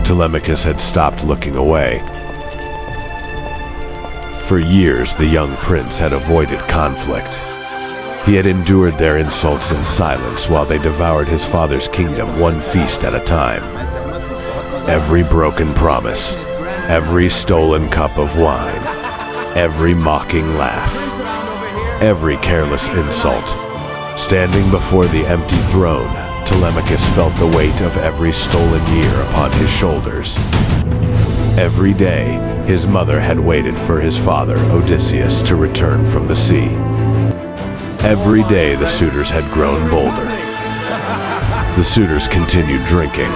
Telemachus had stopped looking away. For years, the young prince had avoided conflict. He had endured their insults in silence while they devoured his father's kingdom one feast at a time. Every broken promise, every stolen cup of wine, every mocking laugh, every careless insult. Standing before the empty throne, Telemachus felt the weight of every stolen year upon his shoulders. Every day, his mother had waited for his father, Odysseus, to return from the sea. Every day, the suitors had grown bolder. The suitors continued drinking,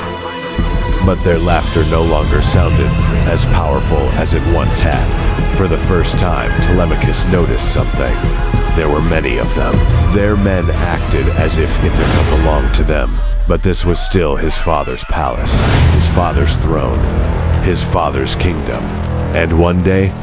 but their laughter no longer sounded as powerful as it once had. For the first time, Telemachus noticed something. There were many of them. Their men acted as if Ithaca belonged to them, but this was still his father's palace, his father's throne, his father's kingdom, and one day,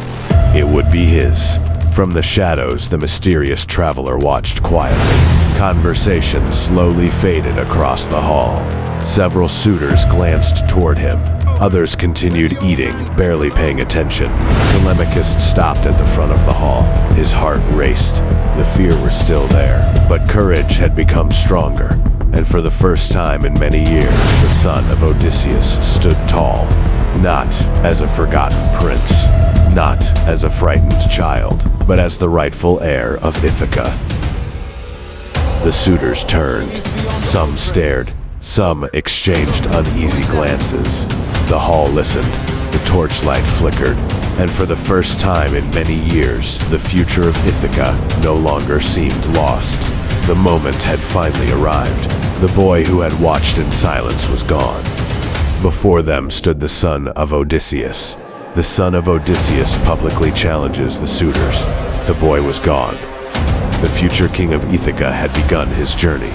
it would be his. From the shadows, the mysterious traveler watched quietly. Conversation slowly faded across the hall. Several suitors glanced toward him. Others continued eating, barely paying attention. Telemachus stopped at the front of the hall. His heart raced. The fear was still there, but courage had become stronger. And for the first time in many years, the son of Odysseus stood tall. Not as a forgotten prince, not as a frightened child, but as the rightful heir of Ithaca. The suitors turned. Some stared. Some exchanged uneasy glances. The hall listened. The torchlight flickered. And for the first time in many years, the future of Ithaca no longer seemed lost. The moment had finally arrived. The boy who had watched in silence was gone. Before them stood the son of Odysseus. The son of Odysseus publicly challenges the suitors. The boy was gone. The future king of Ithaca had begun his journey.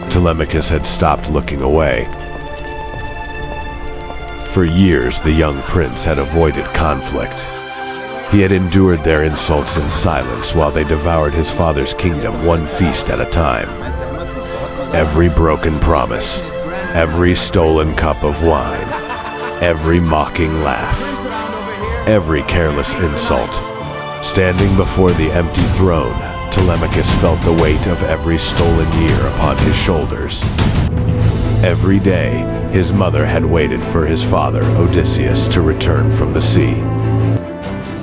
Telemachus had stopped looking away. For years, the young prince had avoided conflict. He had endured their insults in silence while they devoured his father's kingdom one feast at a time. Every broken promise, every stolen cup of wine, every mocking laugh, every careless insult. Standing before the empty throne, Telemachus felt the weight of every stolen year upon his shoulders. Every day, his mother had waited for his father, Odysseus, to return from the sea.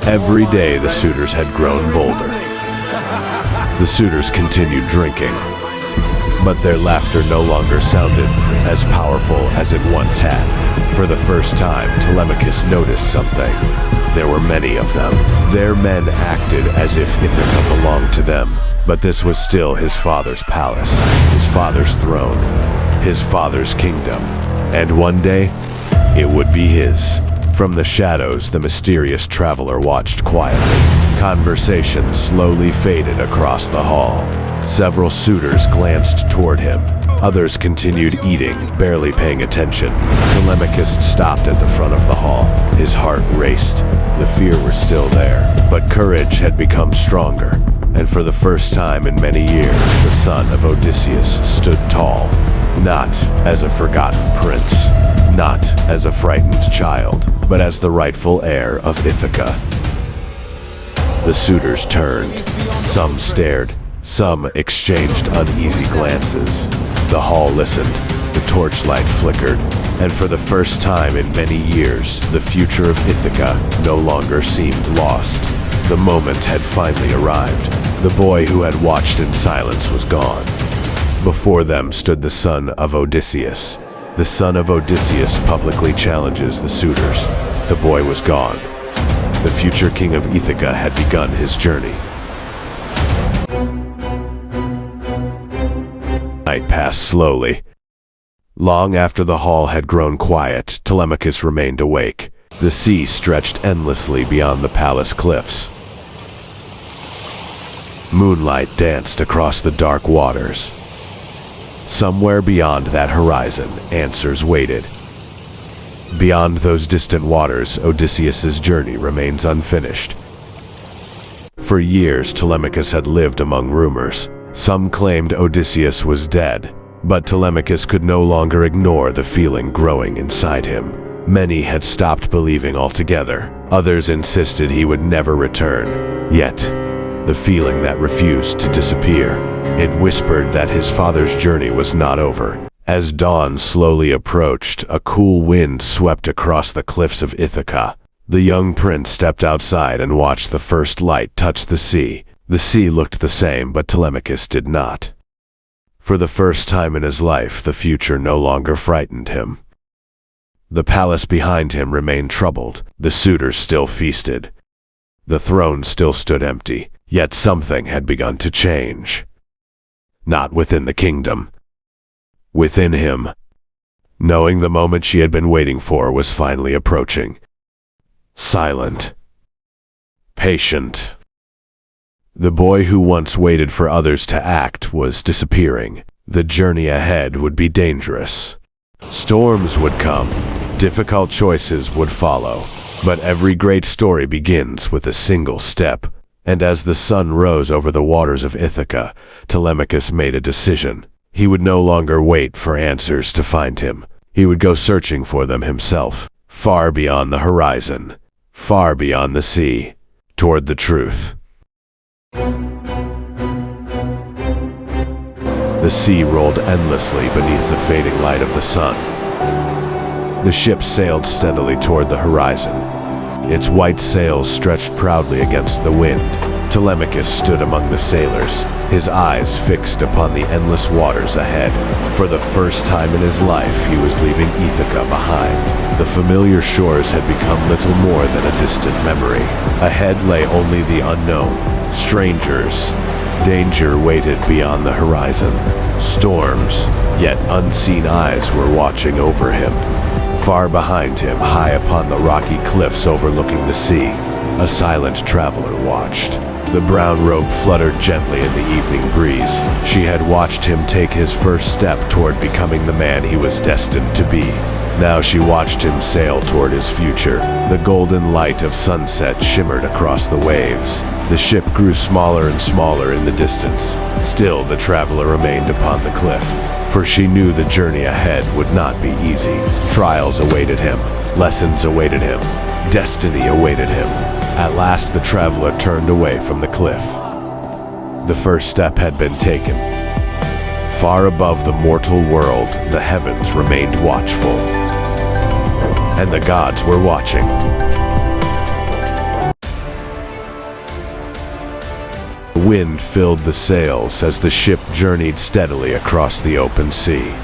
Every day, the suitors had grown bolder. The suitors continued drinking, but their laughter no longer sounded as powerful as it once had. For the first time, Telemachus noticed something. There were many of them. Their men acted as if Ithaca belonged to them, but this was still his father's palace, his father's throne, his father's kingdom, and one day, it would be his. From the shadows, the mysterious traveler watched quietly. Conversation slowly faded across the hall. Several suitors glanced toward him. Others continued eating, barely paying attention. Telemachus stopped at the front of the hall. His heart raced. The fear was still there, but courage had become stronger. And for the first time in many years, the son of Odysseus stood tall. Not as a forgotten prince, not as a frightened child, but as the rightful heir of Ithaca. The suitors turned. Some stared. Some exchanged uneasy glances. The hall listened. The torchlight flickered. And for the first time in many years, the future of Ithaca no longer seemed lost. The moment had finally arrived. The boy who had watched in silence was gone. Before them stood the son of Odysseus. The son of Odysseus publicly challenges the suitors. The boy was gone. The future king of Ithaca had begun his journey. Night passed slowly. Long after the hall had grown quiet, Telemachus remained awake. The sea stretched endlessly beyond the palace cliffs. Moonlight danced across the dark waters. Somewhere beyond that horizon, answers waited. Beyond those distant waters, Odysseus's journey remains unfinished. For years, Telemachus had lived among rumors. Some claimed Odysseus was dead. But Telemachus could no longer ignore the feeling growing inside him. Many had stopped believing altogether. Others insisted he would never return. Yet, the feeling that refused to disappear, it whispered that his father's journey was not over. As dawn slowly approached, a cool wind swept across the cliffs of Ithaca. The young prince stepped outside and watched the first light touch the sea. The sea looked the same, but Telemachus did not. For the first time in his life, the future no longer frightened him. The palace behind him remained troubled. The suitors still feasted. The throne still stood empty, yet something had begun to change. Not within the kingdom. Within him, knowing the moment she had been waiting for was finally approaching. Silent. Patient. The boy who once waited for others to act was disappearing. The journey ahead would be dangerous. Storms would come. Difficult choices would follow. But every great story begins with a single step. And as the sun rose over the waters of Ithaca, Telemachus made a decision. He would no longer wait for answers to find him. He would go searching for them himself, far beyond the horizon, far beyond the sea, toward the truth. The sea rolled endlessly beneath the fading light of the sun. The ship sailed steadily toward the horizon. Its white sails stretched proudly against the wind. Telemachus stood among the sailors, his eyes fixed upon the endless waters ahead. For the first time in his life, he was leaving Ithaca behind. The familiar shores had become little more than a distant memory. Ahead lay only the unknown, strangers. Danger waited beyond the horizon. Storms, yet unseen eyes were watching over him. Far behind him, high upon the rocky cliffs overlooking the sea, a silent traveler watched. The brown robe fluttered gently in the evening breeze. She had watched him take his first step toward becoming the man he was destined to be. Now she watched him sail toward his future. The golden light of sunset shimmered across the waves. The ship grew smaller and smaller in the distance. Still, the traveler remained upon the cliff, for she knew the journey ahead would not be easy. Trials awaited him. Lessons awaited him. Destiny awaited him. At last, the traveler turned away from the cliff. The first step had been taken. Far above the mortal world, the heavens remained watchful. And the gods were watching. The wind filled the sails as the ship journeyed steadily across the open sea.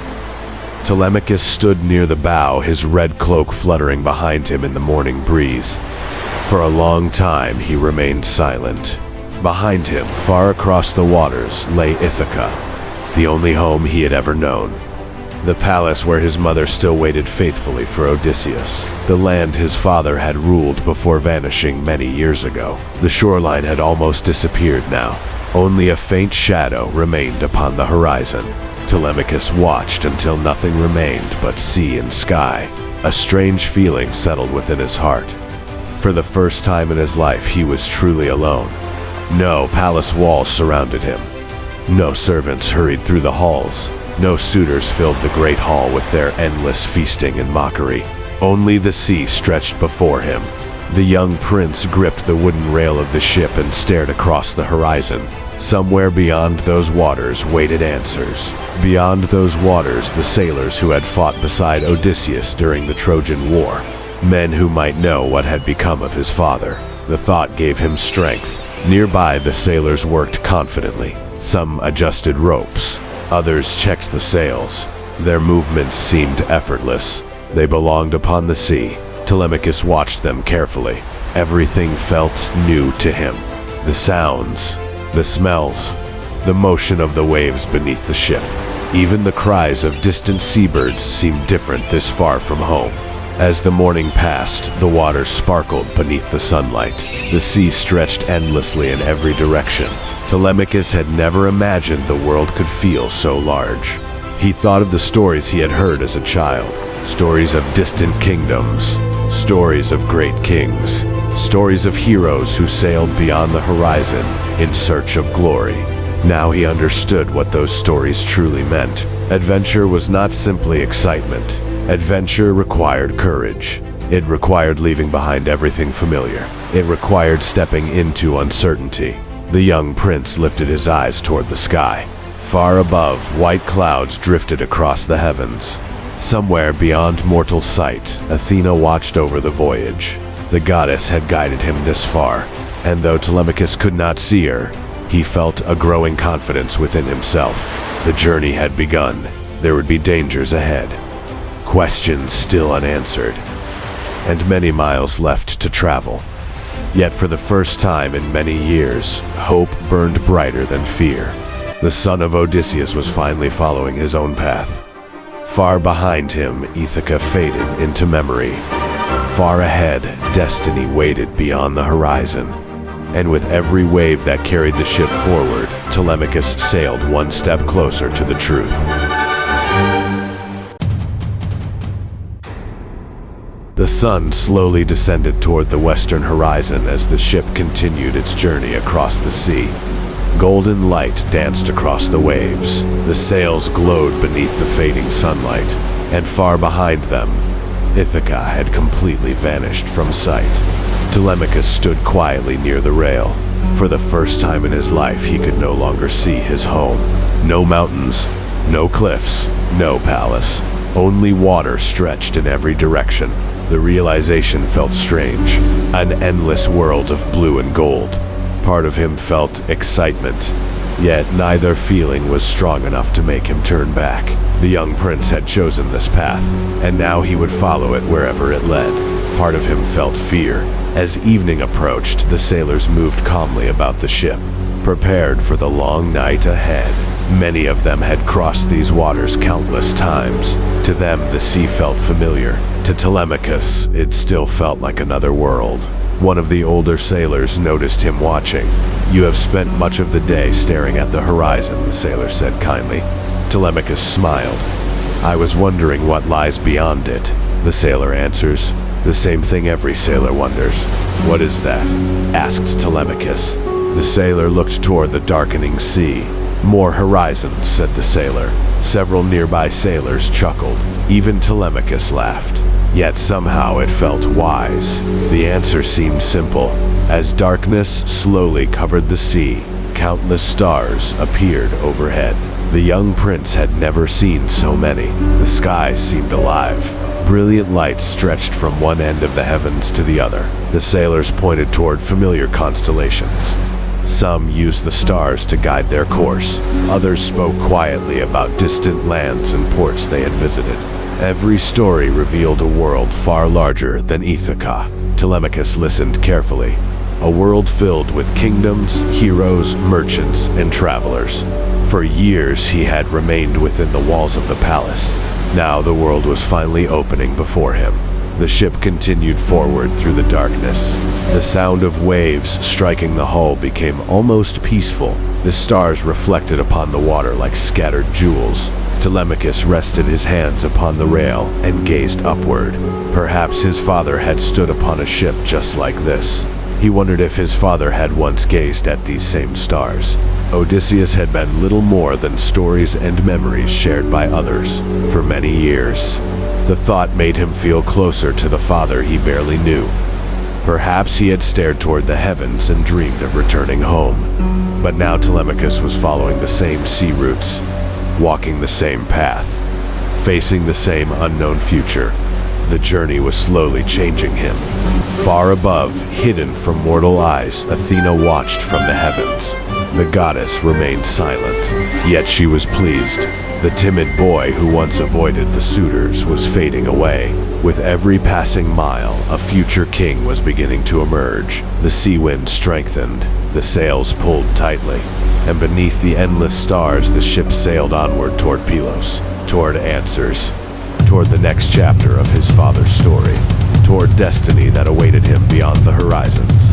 Telemachus stood near the bow, his red cloak fluttering behind him in the morning breeze. For a long time he remained silent. Behind him, far across the waters, lay Ithaca, the only home he had ever known. The palace where his mother still waited faithfully for Odysseus. The land his father had ruled before vanishing many years ago. The shoreline had almost disappeared now. Only a faint shadow remained upon the horizon. Telemachus watched until nothing remained but sea and sky. A strange feeling settled within his heart. For the first time in his life, he was truly alone. No palace walls surrounded him. No servants hurried through the halls. No suitors filled the great hall with their endless feasting and mockery. Only the sea stretched before him. The young prince gripped the wooden rail of the ship and stared across the horizon. Somewhere beyond those waters waited answers. Beyond those waters, the sailors who had fought beside Odysseus during the Trojan War. Men who might know what had become of his father. The thought gave him strength. Nearby, the sailors worked confidently. Some adjusted ropes. Others checked the sails. Their movements seemed effortless. They belonged upon the sea. Telemachus watched them carefully. Everything felt new to him. The sounds, the smells, the motion of the waves beneath the ship. Even the cries of distant seabirds seemed different this far from home. As the morning passed, the water sparkled beneath the sunlight. The sea stretched endlessly in every direction. Telemachus had never imagined the world could feel so large. He thought of the stories he had heard as a child. Stories of distant kingdoms. Stories of great kings. Stories of heroes who sailed beyond the horizon in search of glory. Now he understood what those stories truly meant. Adventure was not simply excitement. Adventure required courage. It required leaving behind everything familiar. It required stepping into uncertainty. The young prince lifted his eyes toward the sky. Far above, white clouds drifted across the heavens. Somewhere beyond mortal sight, Athena watched over the voyage. The goddess had guided him this far, and though Telemachus could not see her, he felt a growing confidence within himself. The journey had begun. There would be dangers ahead, questions still unanswered, and many miles left to travel. Yet for the first time in many years, hope burned brighter than fear. The son of Odysseus was finally following his own path. Far behind him, Ithaca faded into memory. Far ahead, destiny waited beyond the horizon. And with every wave that carried the ship forward, Telemachus sailed one step closer to the truth. The sun slowly descended toward the western horizon as the ship continued its journey across the sea. Golden light danced across the waves. The sails glowed beneath the fading sunlight, and far behind them, Ithaca had completely vanished from sight. Telemachus stood quietly near the rail. For the first time in his life, he could no longer see his home. No mountains, no cliffs, no palace. Only water stretched in every direction. The realization felt strange. An endless world of blue and gold. Part of him felt excitement, yet neither feeling was strong enough to make him turn back. The young prince had chosen this path, and now he would follow it wherever it led. Part of him felt fear. As evening approached, the sailors moved calmly about the ship, prepared for the long night ahead. Many of them had crossed these waters countless times. To them, the sea felt familiar. To Telemachus, it still felt like another world. One of the older sailors noticed him watching. "You have spent much of the day staring at the horizon," the sailor said kindly. Telemachus smiled. "I was wondering what lies beyond it," the sailor answers. "The same thing every sailor wonders." "What is that?" asked Telemachus. The sailor looked toward the darkening sea. "More horizons," said the sailor. Several nearby sailors chuckled. Even Telemachus laughed. Yet somehow it felt wise. The answer seemed simple. As darkness slowly covered the sea, countless stars appeared overhead. The young prince had never seen so many. The sky seemed alive. Brilliant lights stretched from one end of the heavens to the other. The sailors pointed toward familiar constellations. Some used the stars to guide their course. Others spoke quietly about distant lands and ports they had visited. Every story revealed a world far larger than Ithaca. Telemachus listened carefully. A world filled with kingdoms, heroes, merchants, and travelers. For years he had remained within the walls of the palace. Now the world was finally opening before him. The ship continued forward through the darkness. The sound of waves striking the hull became almost peaceful. The stars reflected upon the water like scattered jewels. Telemachus rested his hands upon the rail and gazed upward. Perhaps his father had stood upon a ship just like this. He wondered if his father had once gazed at these same stars. Odysseus had been little more than stories and memories shared by others for many years. The thought made him feel closer to the father he barely knew. Perhaps he had stared toward the heavens and dreamed of returning home. But now Telemachus was following the same sea routes, walking the same path, facing the same unknown future. The journey was slowly changing him. Far above, hidden from mortal eyes, Athena watched from the heavens. The goddess remained silent, yet she was pleased. The timid boy who once avoided the suitors was fading away. With every passing mile, a future king was beginning to emerge. The sea wind strengthened, the sails pulled tightly, and beneath the endless stars the ship sailed onward toward Pylos, toward answers, toward the next chapter of his father's story, toward destiny that awaited him beyond the horizons.